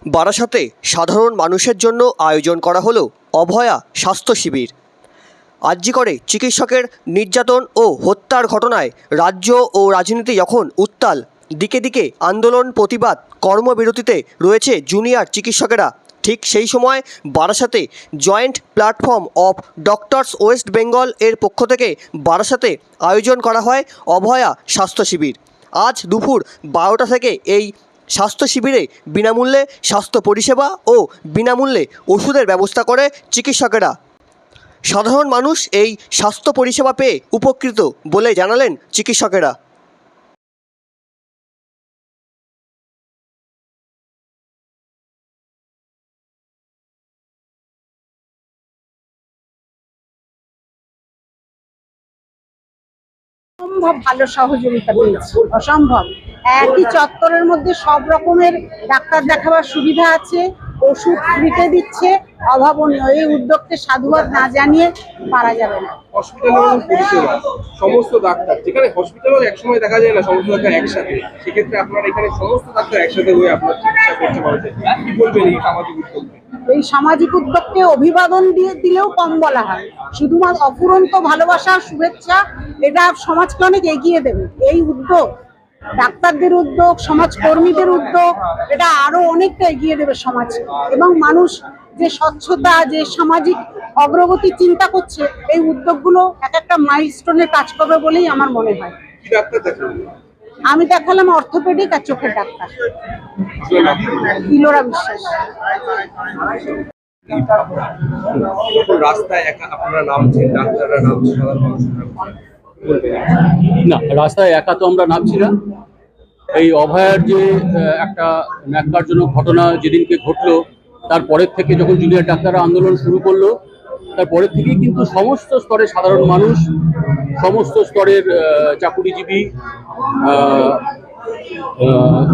বারাসাতে সাধারণ মানুষের জন্য আয়োজন করা হলো অভয়া স্বাস্থ্য শিবির। আরজিকরে চিকিৎসকের নির্যাতন ও হত্যার ঘটনায় রাজ্য ও রাজনীতি যখন উত্তাল, দিকে দিকে আন্দোলন, প্রতিবাদ, কর্মবিরতিতে রয়েছে জুনিয়র চিকিৎসকেরা, ঠিক সেই সময় বারাসাতে joint platform of doctors West Bengal এর পক্ষ থেকে বারাসাতে আয়োজন করা হয় অভয়া স্বাস্থ্য শিবির। আজ দুপুর 12টা থেকে এই স্বাস্থ্য শিবিরে বিনামূল্যে স্বাস্থ্য পরিষেবা ও বিনামূল্যে ওষুধের ব্যবস্থা করে চিকিৎসকেরা। সাধারণ মানুষ এই স্বাস্থ্য পরিষেবা পেয়ে উপকৃত বলে জানালেন চিকিৎসকেরা। অসম্ভব ভালো সহযোগিতা পেয়েছি, অসম্ভব। একই চত্বরের মধ্যে সব রকমের ডাক্তার দেখাবার সুবিধা আছে, ওষুধ ফ্রিতে দিচ্ছে, অভাবনীয়। এই উদ্যোগকে সাধুবাদ না জানিয়ে পারা যাবে না। হসপিটাল পরিষেবা সমস্ত ডাক্তার, যেখানে হসপিটালও একসময় দেখা যায় না সমস্ত ডাক্তার একসাথে, সেক্ষেত্রে আপনারা এখানে সমস্ত ডাক্তার একসাথে হয়ে আপনার চিকিৎসা করতে পারছেন। কি বলবেন এই সামাজিক উদ্যোগ? এই সামাজিক উদ্যোগকে অভিবাদন দিলেও কম বলা হয়। শুধুমাত্র অফুরন্ত ভালোবাসা, শুভেচ্ছা, এটা সমাজকে অনেক এগিয়ে দেবে। এই উদ্যোগ, ডাক্তারদের উদ্যোগ, সমাজকর্মীদের উদ্যোগ, এটা আরো অনেকটা এগিয়ে দেবে সমাজকে। এবং মানুষ যে স্বচ্ছতা, যে সামাজিক অগ্রগতি চিন্তা করছে, এই উদ্যোগগুলো এক একটা মাইলস্টোনে কাজ করবে বলেই আমার মনে হয়। কি ডাক্তার দেখান? আমি দেখালাম অর্থোপেডিক আর চোখের ডাক্তার, ইলোরা বিশ্বাস। রাস্তায় একা আপনারা নামছেন, ডাক্তাররা নামছেন, সাধারণ মানুষরা বলবেন? না, রাস্তায় একা তো আমরা নামছি না। এই অভয়ার যে একটা ন্যাক্কারজনক ঘটনা যেদিনকে ঘটলো, তারপরের থেকে যখন জুনিয়র ডাক্তাররা আন্দোলন শুরু করলো, তারপরের থেকেই কিন্তু সমস্ত স্তরের সাধারণ মানুষ, সমস্ত স্তরের চাকুরিজীবী,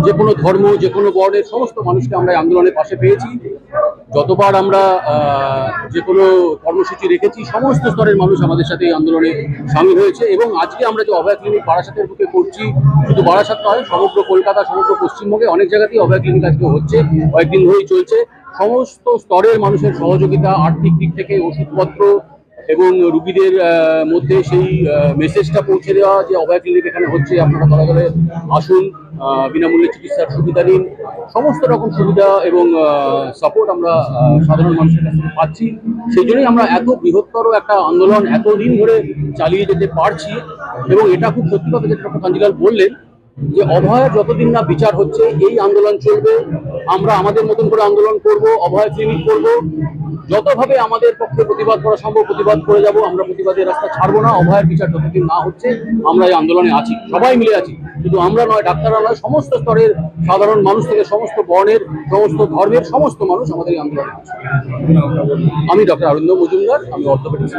যে কোনো ধর্ম, যে কোনো বর্ণের সমস্ত মানুষকে আমরা আন্দোলনের পাশে পেয়েছি। যতবার আমরা যে কোনো কর্মসূচি রেখেছি, সমস্ত স্তরের মানুষ আমাদের সাথে এই আন্দোলনে সামিল হয়েছে। এবং আজকে আমরা যে অভয়া ক্লিনিক বারাসাতের বুকে করছি, শুধু বারাসাত নয়, সমগ্র কলকাতা, সমগ্র পশ্চিমবঙ্গে অনেক জায়গাতেই অভয়া ক্লিনিক আজকে হচ্ছে, কয়েকদিন ধরেই চলছে। সমস্ত স্তরের মানুষের সহযোগিতা, আর্থিক দিক থেকে ওষুধপত্র এবং রুগীদের মধ্যে সেই মেসেজটা পৌঁছে দেওয়া যে অভয়া ক্লিনিক এখানে হচ্ছে, আপনারা দলে দলে আসুন, বিনামূল্যে চিকিৎসার সুবিধা নিন। সমস্ত রকম সুবিধা এবং সাপোর্ট আমরা সাধারণ মানুষের কাছ থেকে পাচ্ছি। সেই জন্যই আমরা এত বৃহত্তর একটা আন্দোলন এতদিন ধরে চালিয়ে যেতে পারছি। এবং এটা খুব সত্যি কথা, যেটা ডক্টর কাঞ্জিলাল বললেন, যে অভয়া যতদিন না বিচার হচ্ছে এই আন্দোলন চলবে। আমরা আমাদের মতন করে আন্দোলন করব, অভয়া ক্লিনিক করব, যতভাবে আমাদের পক্ষে প্রতিবাদ করা সম্ভব প্রতিবাদ করে যাব। আমরা প্রতিবাদের রাস্তা ছাড়বো না। অভয়ার বিচার যতদিন না হচ্ছে আমরা এই আন্দোলনে আছি, সবাই মিলে আছি। শুধু আমরা নয়, ডাক্তাররা নয়, সমস্ত স্তরের সাধারণ মানুষ থেকে সমস্ত বর্ণের, সমস্ত ধর্মের সমস্ত মানুষ আমাদের এই আন্দোলনে আছে। আমি ডক্টর অরিন্দম মজুমদার, আমি অর্থোপেডিক্স।